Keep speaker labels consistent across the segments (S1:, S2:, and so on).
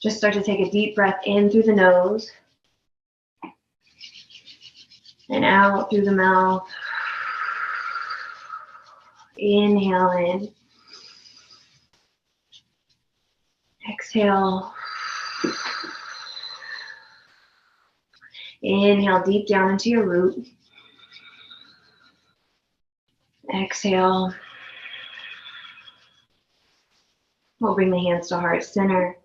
S1: Just start to take a deep breath in through the nose and out through the mouth. Inhale in. Exhale. Inhale deep down into your root. Exhale. We'll bring the hands to heart center.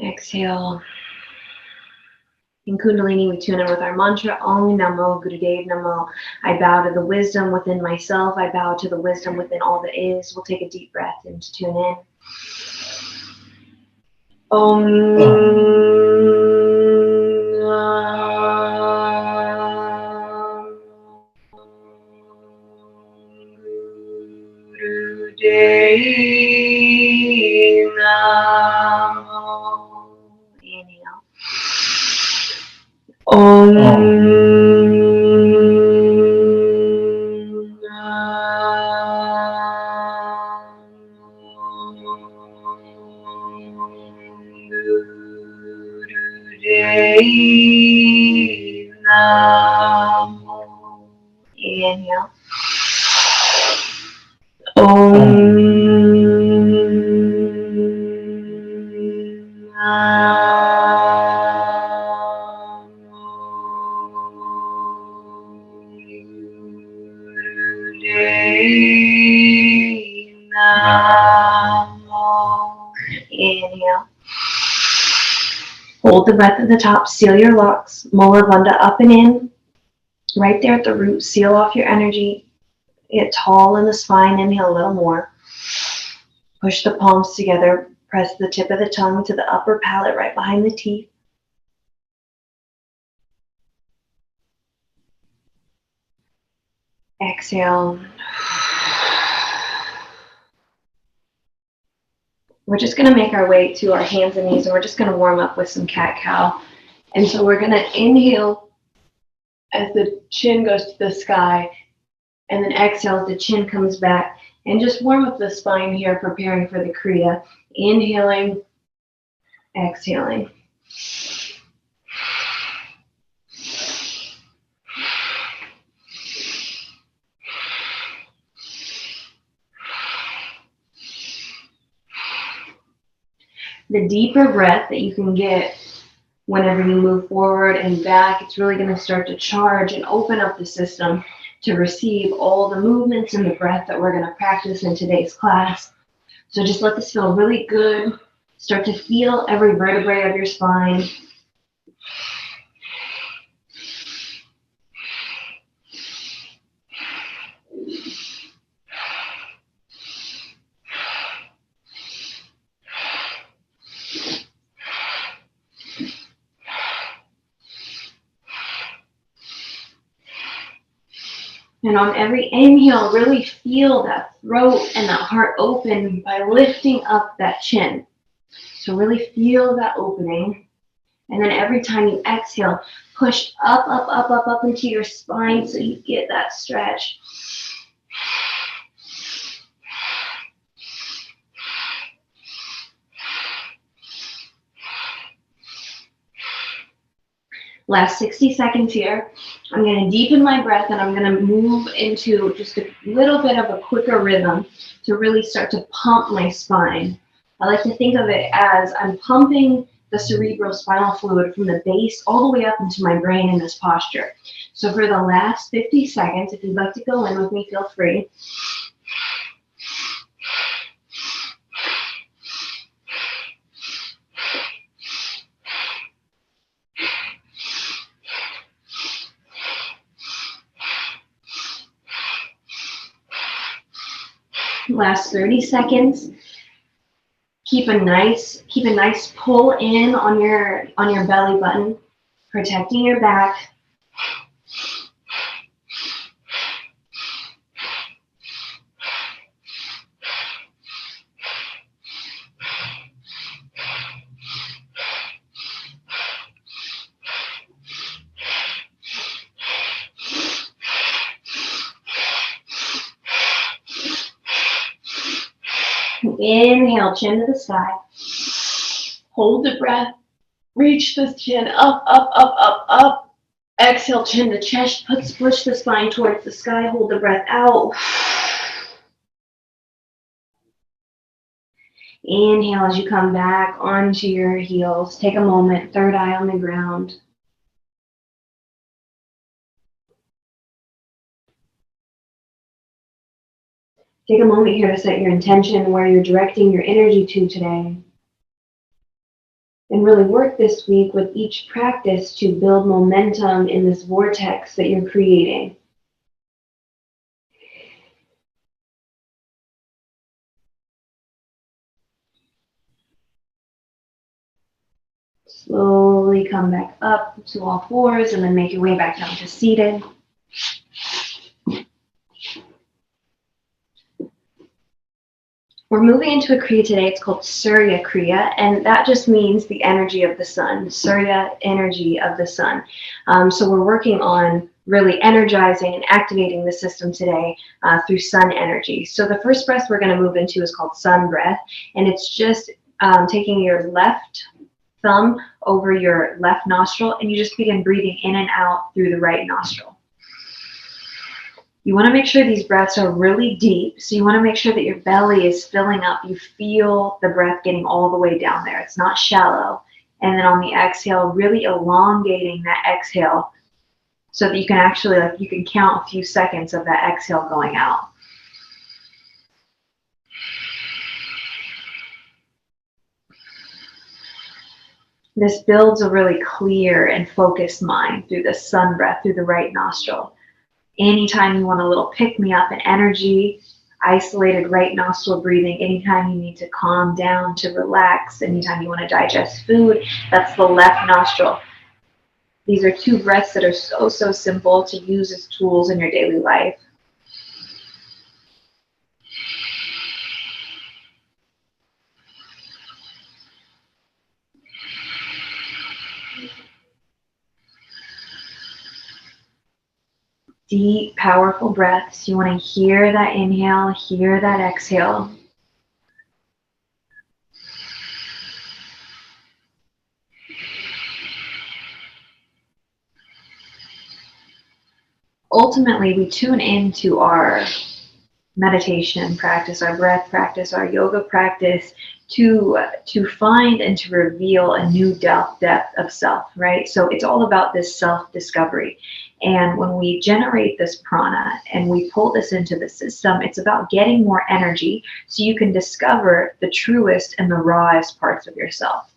S1: Exhale. In Kundalini, we tune in with our mantra, Om Namo Gurudev Namo. I bow to the wisdom within myself. I bow to the wisdom within all that is. We'll take a deep breath in to tune in. Om Gurudev Namo. Inhale. Om Gurudev Namo. Inhale. Inhale. Hold the breath at the top. Seal your locks. Mula Bandha up and in. Right there at the root. Seal off your energy. Get tall in the spine. Inhale a little more. Push the palms together. Press the tip of the tongue to the upper palate right behind the teeth. Exhale. We're just going to make our way to our hands and knees, and we're just going to warm up with some cat-cow. And so we're going to inhale as the chin goes to the sky, and then exhale as the chin comes back, and just warm up the spine here, preparing for the Kriya. Inhaling, exhaling. The deeper breath that you can get whenever you move forward and back, it's really going to start to charge and open up the system to receive all the movements and the breath that we're going to practice in today's class. So just let this feel really good. Start to feel every vertebrae of your spine. And on every inhale, really feel that throat and that heart open by lifting up that chin. So really feel that opening. And then every time you exhale, push up, up, up, up, up into your spine so you get that stretch. Last 60 seconds here. I'm going to deepen my breath and I'm going to move into just a little bit of a quicker rhythm to really start to pump my spine. I like to think of it as I'm pumping the cerebral spinal fluid from the base all the way up into my brain in this posture. So for the last 50 seconds, if you'd like to go in with me, feel free. Last 30 seconds. Keep a nice pull in on your belly button, protecting your back. Inhale, chin to the sky. Hold the breath. Reach the chin up, up, up, up, up. Exhale, chin to chest. Push the spine towards the sky. Hold the breath out. Inhale as you come back onto your heels. Take a moment, third eye on the ground. Take a moment here to set your intention where you're directing your energy to today. And really work this week with each practice to build momentum in this vortex that you're creating. Slowly come back up to all fours and then make your way back down to seated. We're moving into a Kriya today. It's called Surya Kriya, and that just means the energy of the sun. Surya, energy of the sun. So we're working on really energizing and activating the system today through sun energy. So the first breath we're going to move into is called sun breath, and it's just taking your left thumb over your left nostril, and you just begin breathing in and out through the right nostril. You want to make sure these breaths are really deep. So you want to make sure that your belly is filling up. You feel the breath getting all the way down there. It's not shallow. And then on the exhale, really elongating that exhale so that you can actually, you can count a few seconds of that exhale going out. This builds a really clear and focused mind through the sun breath, through the right nostril. Anytime you want a little pick-me-up and energy, isolated right nostril breathing. Anytime you need to calm down, to relax, anytime you want to digest food, that's the left nostril. These are two breaths that are so, so simple to use as tools in your daily life. Deep, powerful breaths. You want to hear that inhale, hear that exhale. Ultimately, we tune into our meditation practice, our breath practice, our yoga practice to find and to reveal a new depth of self, right? So it's all about this self-discovery. And when we generate this prana and we pull this into the system, it's about getting more energy so you can discover the truest and the rawest parts of yourself.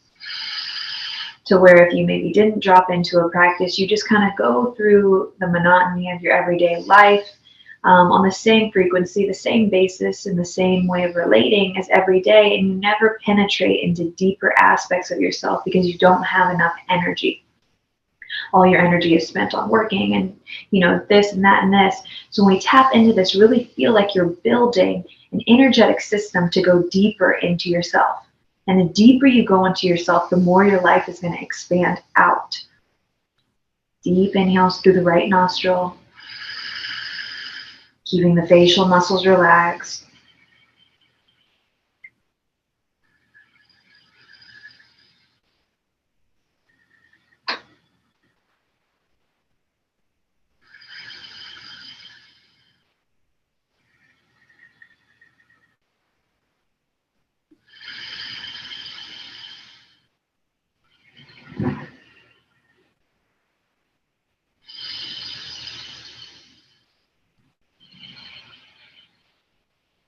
S1: To where if you maybe didn't drop into a practice, you just kind of go through the monotony of your everyday life on the same frequency, the same basis, and the same way of relating as every day, and you never penetrate into deeper aspects of yourself because you don't have enough energy. All your energy is spent on working and, this and that and this. So when we tap into this, really feel like you're building an energetic system to go deeper into yourself. And the deeper you go into yourself, the more your life is going to expand out. Deep inhales through the right nostril, keeping the facial muscles relaxed.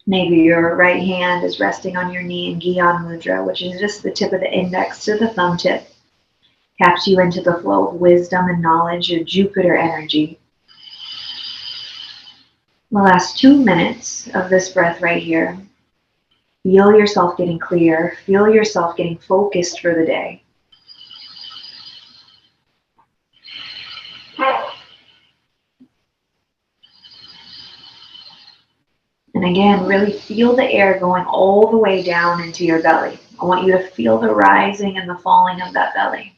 S1: Maybe your right hand is resting on your knee in Gyan Mudra, which is just the tip of the index to the thumb tip. Taps you into the flow of wisdom and knowledge, your Jupiter energy. The last 2 minutes of this breath right here, feel yourself getting clear, feel yourself getting focused for the day. And again, really feel the air going all the way down into your belly. I want you to feel the rising and the falling of that belly.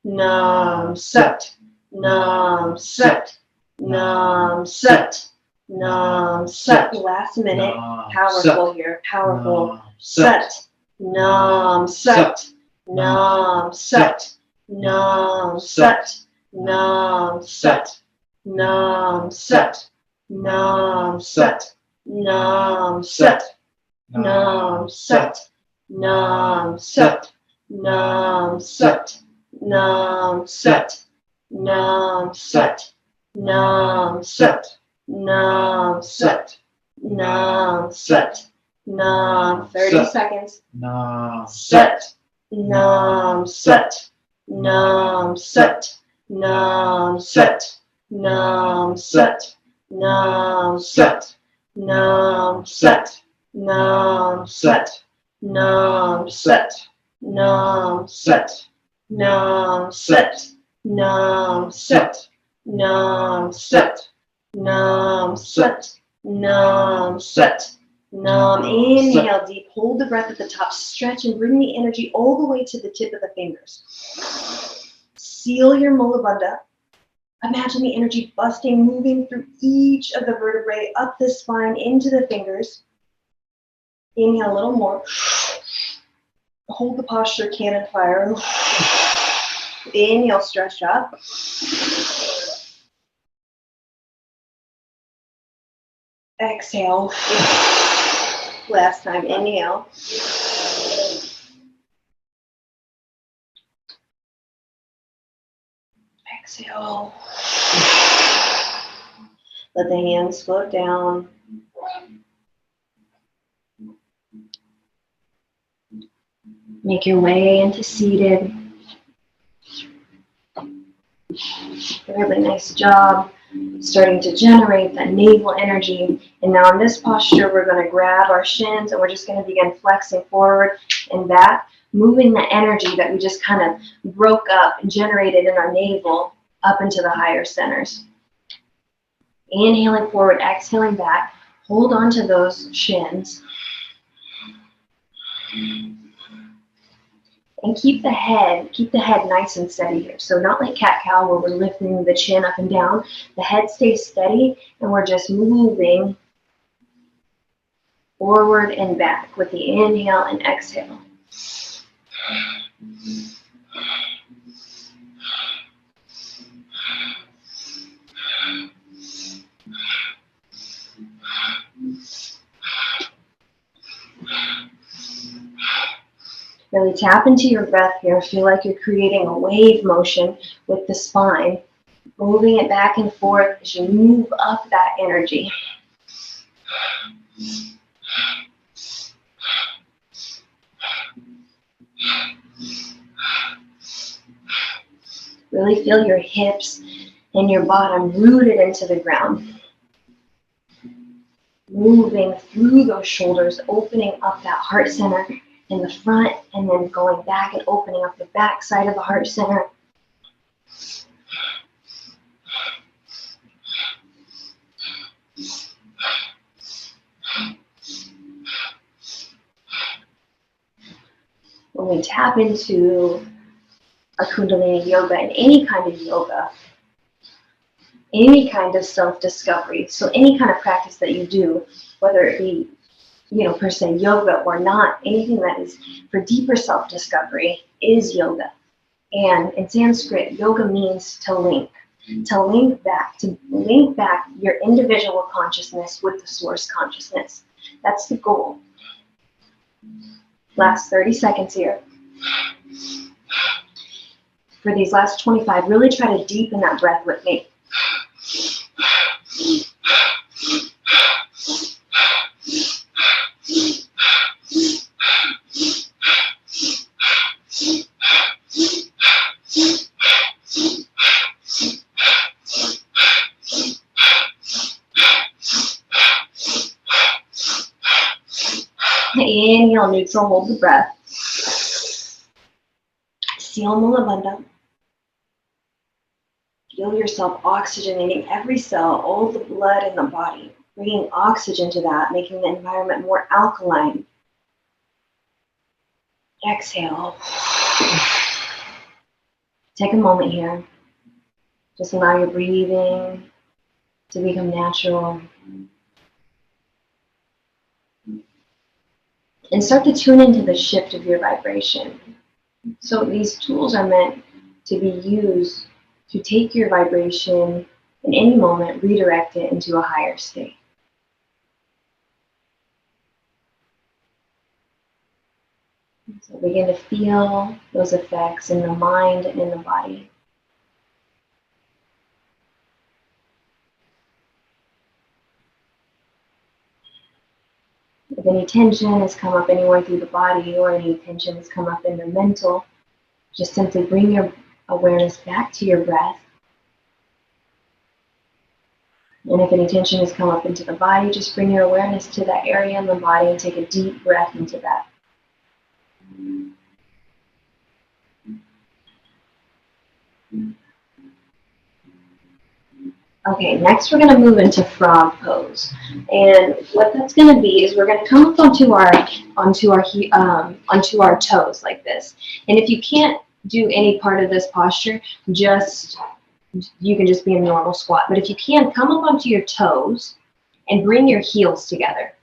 S1: Nam Sat, Nam Sat, Nam Sat, Nam Sat. Last minute, powerful here, powerful. Sat, Nam Sat, Nam Sat, Nam Sat, Nam Sat, Nam Sat, Nam Sat, Nam Sat, Nam Sat, Nam Sat, Nam Sat, Nam Sat, Nam Sat, Nam Sat, Nam Sat, Nam Sat, Nam. 30 seconds.
S2: Nam
S1: Sat, Nam Sat, Nam Sat, Nam Sat, Nam Sat, Nam Sat, Nam Sat, Nam Sat, Nam Sat, Nam Sat, Nam Sat, Nam Sat, Nam Sat, Nam Sat, Nam Sat, Nam. Inhale deep, hold the breath at the top, stretch and bring the energy all the way to the tip of the fingers. Seal your Mula Bandha. Imagine the energy busting, moving through each of the vertebrae, up the spine, into the fingers. Inhale a little more. Hold the posture, cannon fire. Inhale, stretch up. Exhale. Last time, inhale. Exhale. Let the hands float down. Make your way into seated. Really nice job starting to generate that navel energy. And now in this posture, we're going to grab our shins and we're just going to begin flexing forward and back, moving the energy that we just kind of broke up and generated in our navel up into the higher centers. Inhaling forward, exhaling back. Hold on to those shins. And keep the head nice and steady here. So not like cat-cow where we're lifting the chin up and down. The head stays steady and we're just moving forward and back with the inhale and exhale. Really tap into your breath here. Feel like you're creating a wave motion with the spine, moving it back and forth as you move up that energy. Really feel your hips and your bottom rooted into the ground. Moving through those shoulders, opening up that heart center in the front, and then going back and opening up the back side of the heart center. When we tap into a Kundalini Yoga and any kind of yoga, any kind of self-discovery, so any kind of practice that you do, whether it be per se yoga or not, anything that is for deeper self-discovery is yoga. And in Sanskrit, yoga means to link back your individual consciousness with the source consciousness. That's the goal. Last 30 seconds here. For these last 25, really try to deepen that breath with me. Inhale, neutral, hold the breath. Seal Mula Bandha. Feel yourself oxygenating every cell, all the blood in the body, bringing oxygen to that, making the environment more alkaline. Exhale. Take a moment here. Just allow your breathing to become natural. And start to tune into the shift of your vibration. So these tools are meant to be used to take your vibration in any moment, redirect it into a higher state. So begin to feel those effects in the mind and in the body. If any tension has come up anywhere through the body or any tension has come up in the mental, just simply bring your awareness back to your breath. And if any tension has come up into the body, just bring your awareness to that area in the body and take a deep breath into that. Okay, next we're going to move into frog pose, and what that's going to be is we're going to come up onto our toes like this. And if you can't do any part of this posture, you can just be in a normal squat. But if you can, come up onto your toes and bring your heels together.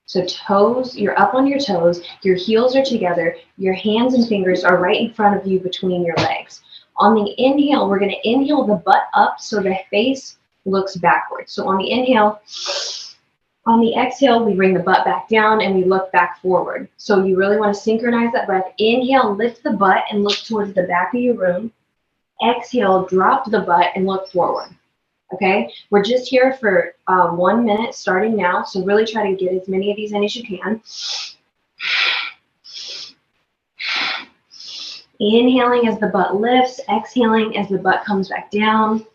S1: So toes, you're up on your toes, your heels are together, your hands and fingers are right in front of you between your legs. On the inhale, we're going to inhale the butt up so the face looks backwards. So on the inhale, on the exhale, we bring the butt back down and we look back forward. So you really want to synchronize that breath. Inhale, lift the butt and look towards the back of your room. Exhale, drop the butt and look forward. Okay, we're just here for 1 minute starting now, so really try to get as many of these in as you can. Inhaling as the butt lifts, exhaling as the butt comes back down.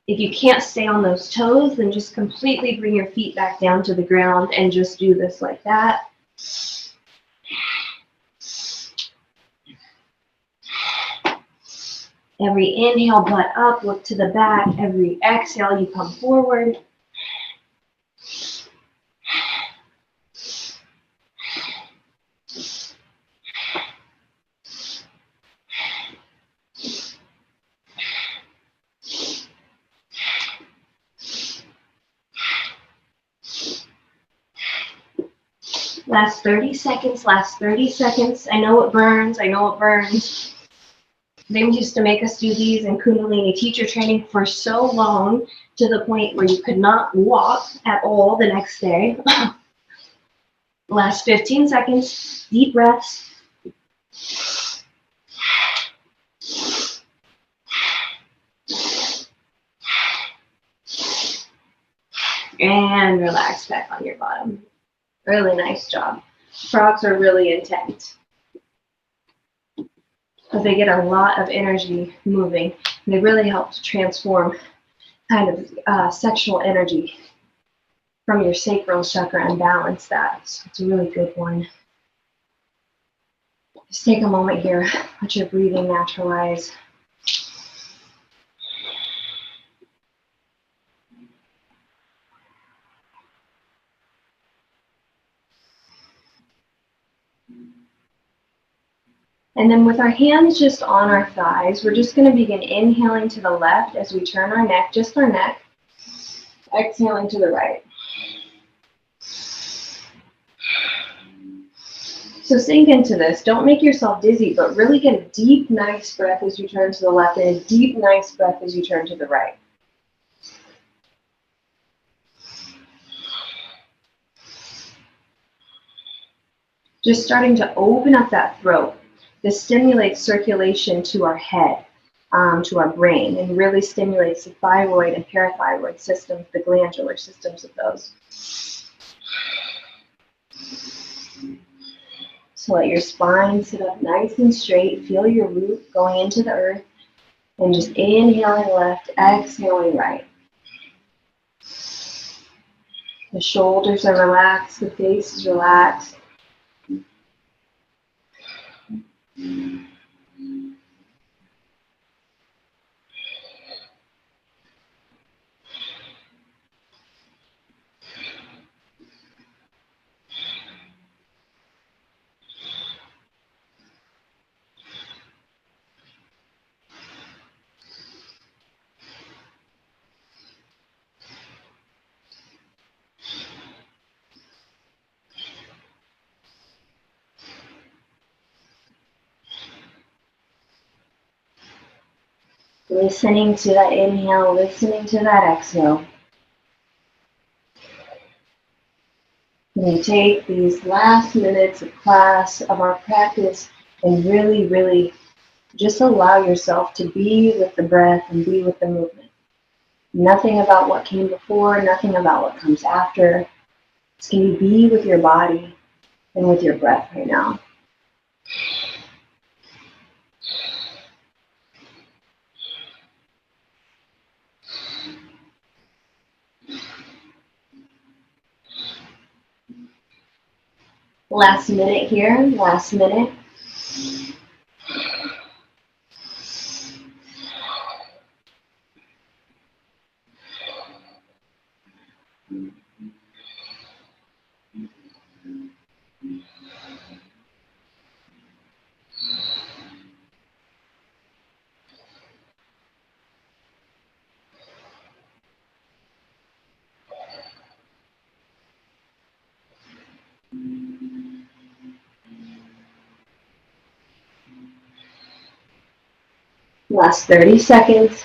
S1: If you can't stay on those toes, then just completely bring your feet back down to the ground and just do this like that. Every inhale, butt up, look to the back. Every exhale, you come forward. Last 30 seconds, last 30 seconds. I know it burns, I know it burns. They used to make us do these in Kundalini teacher training for so long to the point where you could not walk at all the next day. Last 15 seconds, deep breaths. And relax back on your bottom. Really nice job. Frogs are really intense because they get a lot of energy moving. And they really help to transform kind of sexual energy from your sacral chakra and balance that. So it's a really good one. Just take a moment here. Let your breathing naturalize. And then with our hands just on our thighs, we're just going to begin inhaling to the left as we turn our neck, just our neck. Exhaling to the right. So sink into this. Don't make yourself dizzy, but really get a deep, nice breath as you turn to the left and a deep, nice breath as you turn to the right. Just starting to open up that throat. This stimulates circulation to our head, to our brain, and really stimulates the thyroid and parathyroid systems, the glandular systems of those. So let your spine sit up nice and straight. Feel your root going into the earth. And just inhaling left, exhaling right. The shoulders are relaxed, the face is relaxed. Listening to that inhale, listening to that exhale. We take these last minutes of class, of our practice, and really, really just allow yourself to be with the breath and be with the movement. Nothing about what came before, nothing about what comes after. Just can you be with your body and with your breath right now? Last minute here, last minute. Last 30 seconds.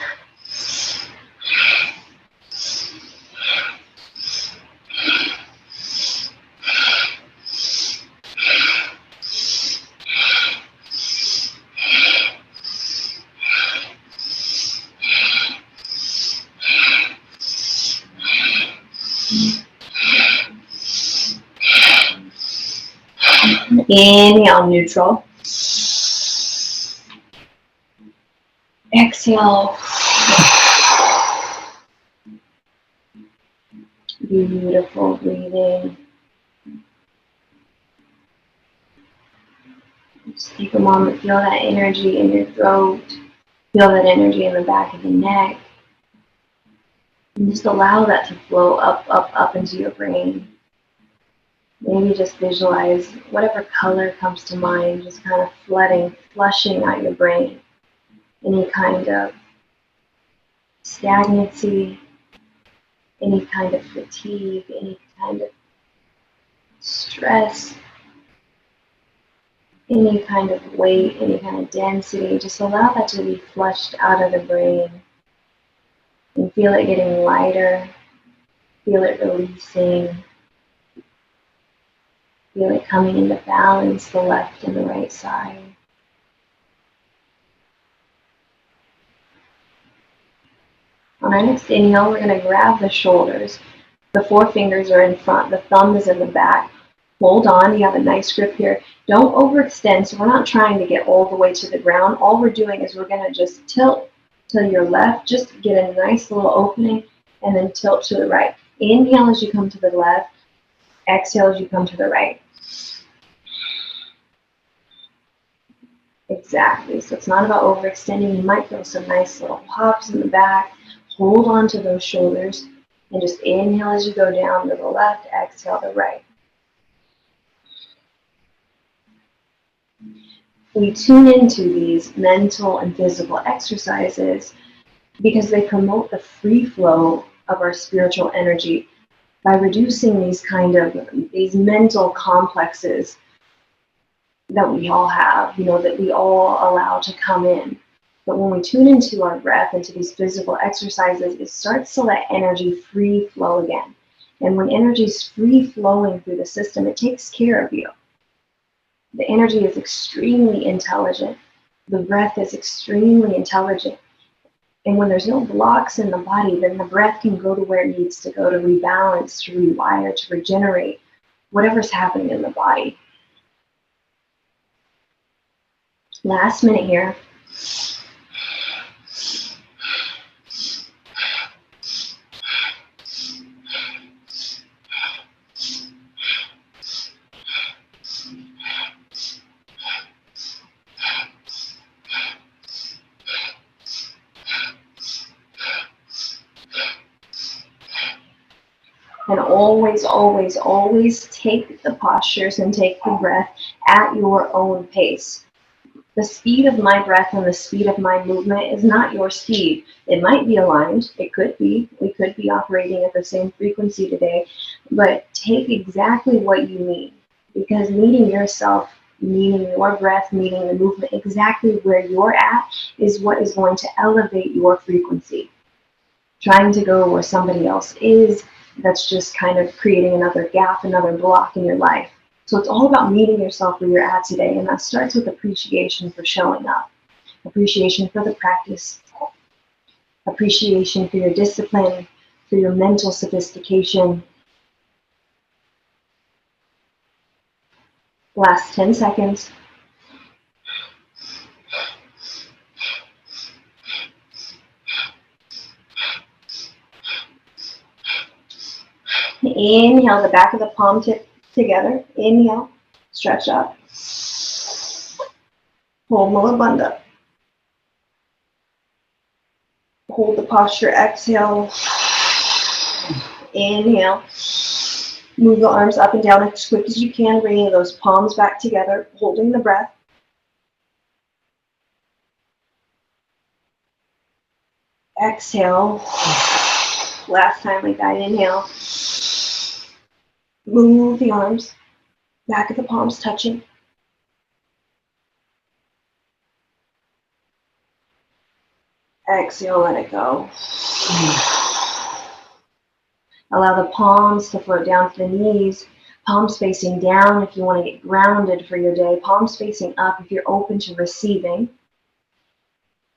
S1: Inhale, neutral. Exhale. Beautiful breathing. Just take a moment, feel that energy in your throat. Feel that energy in the back of the neck. And just allow that to flow up, up, up into your brain. Maybe just visualize whatever color comes to mind, just kind of flooding, flushing out your brain. Any kind of stagnancy, any kind of fatigue, any kind of stress, any kind of weight, any kind of density. Just allow that to be flushed out of the brain. And feel it getting lighter, feel it releasing, feel it coming into balance, the left and the right side. On our next inhale, we're going to grab the shoulders. The forefingers are in front, the thumb is in the back. Hold on, you have a nice grip here. Don't overextend, so we're not trying to get all the way to the ground. All we're doing is we're going to just tilt to your left, just get a nice little opening, and then tilt to the right. Inhale as you come to the left, exhale as you come to the right. Exactly, so it's not about overextending. You might feel some nice little pops in the back. Hold on to those shoulders, and just inhale as you go down to the left, exhale to the right. We tune into these mental and physical exercises because they promote the free flow of our spiritual energy by reducing these mental complexes that we all have, that we all allow to come in. But when we tune into our breath, into these physical exercises, it starts to let energy free flow again. And when energy is free flowing through the system, it takes care of you. The energy is extremely intelligent. The breath is extremely intelligent. And when there's no blocks in the body, then the breath can go to where it needs to go to rebalance, to rewire, to regenerate whatever's happening in the body. Last minute here. And always, always, always take the postures and take the breath at your own pace. The speed of my breath and the speed of my movement is not your speed. It might be aligned. It could be. We could be operating at the same frequency today. But take exactly what you need. Because meeting yourself meeting your breath, meeting the movement, exactly where you're at is what is going to elevate your frequency. Trying to go where somebody else is, that's just kind of creating another gap, another block in your life. So it's all about meeting yourself where you're at today, and that starts with appreciation for showing up, appreciation for the practice, appreciation for your discipline, for your mental sophistication. Last 10 seconds. Inhale the back of the palm tip together. Inhale, stretch up. Hold Mula Bandha. Hold the posture. Exhale. Inhale. Move the arms up and down as quick as you can, bringing those palms back together, holding the breath. Exhale. Last time like that. Inhale. Move the arms. Back of the palms touching. Exhale, let it go. Allow the palms to float down to the knees. Palms facing down if you want to get grounded for your day. Palms facing up if you're open to receiving.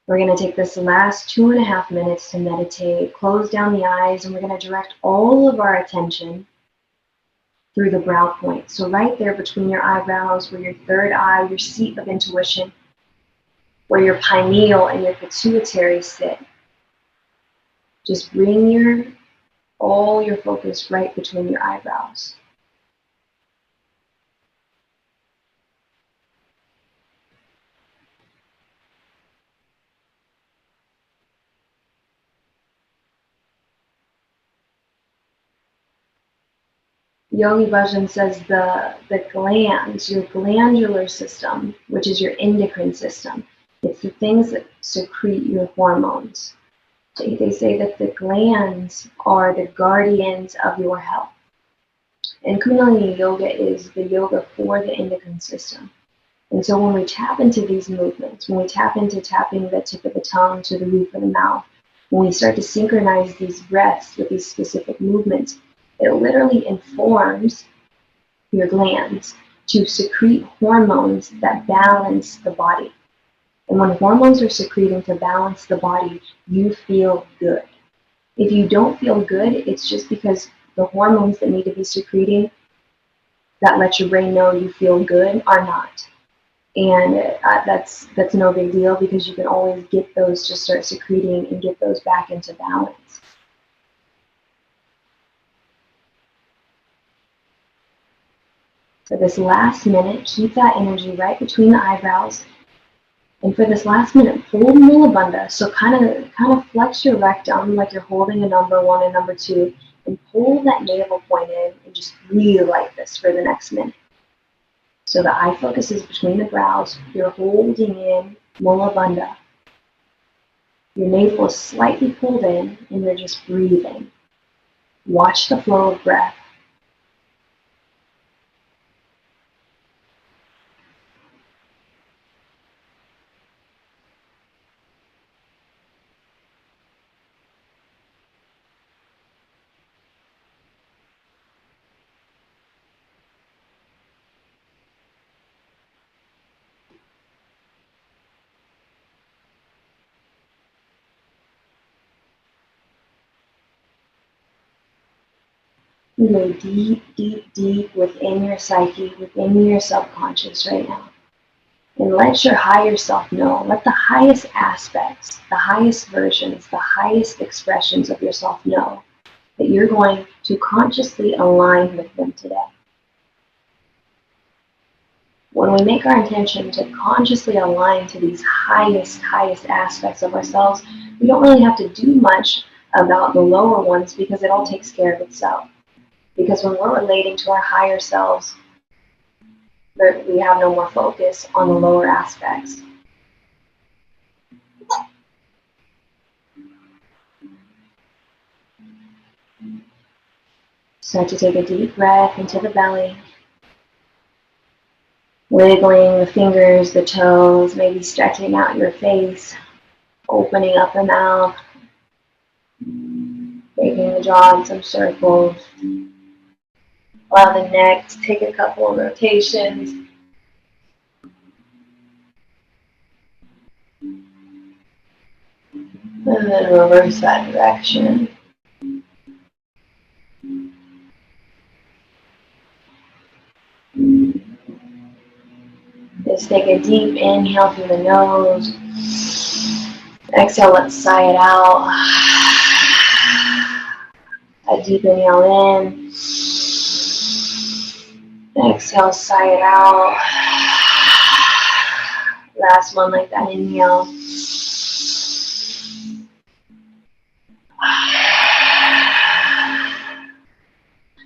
S1: We're going to take this last 2.5 minutes to meditate. Close down the eyes, and we're going to direct all of our attention through the brow point. So right there between your eyebrows, where your third eye, your seat of intuition, where your pineal and your pituitary sit. Just bring all your focus right between your eyebrows. Yogi Bhajan says the glands, your glandular system, which is your endocrine system, it's the things that secrete your hormones. They say that the glands are the guardians of your health. And Kundalini Yoga is the yoga for the endocrine system. And so when we tap into these movements, when we tap into tapping the tip of the tongue to the roof of the mouth, when we start to synchronize these breaths with these specific movements, it literally informs your glands to secrete hormones that balance the body. And when hormones are secreting to balance the body, you feel good. If you don't feel good, it's just because the hormones that need to be secreting that let your brain know you feel good are not. And that's no big deal, because you can always get those to start secreting and get those back into balance. For this last minute, keep that energy right between the eyebrows. And for this last minute, hold Mula Bandha. So kind of flex your rectum like you're holding a number 1 and number 2, and pull that navel point in and just breathe like this for the next minute. So the eye focus is between the brows. You're holding in Mula Bandha. Your navel is slightly pulled in, and you're just breathing. Watch the flow of breath. You go deep, deep, deep within your psyche, within your subconscious right now. And let your higher self know, let the highest aspects, the highest versions, the highest expressions of yourself know that you're going to consciously align with them today. When we make our intention to consciously align to these highest aspects of ourselves, we don't really have to do much about the lower ones, because it all takes care of itself. Because when we're relating to our higher selves, we have no more focus on the lower aspects. Start to take a deep breath into the belly. Wiggling the fingers, the toes, maybe stretching out your face, opening up the mouth, making the jaw in some circles. Allow the neck to take a couple of rotations. And then reverse that direction. Just take a deep inhale through the nose. Exhale, let's sigh it out. A deep inhale in. Exhale, sigh it out. Last one like that, inhale.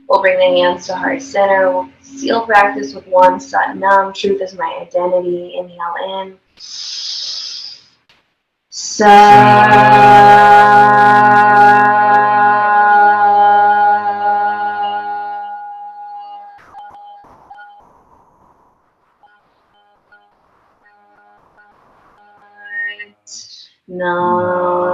S1: We'll bring the hands to heart center. We'll seal practice with one sadhana. Truth is my identity. Inhale in. Nam.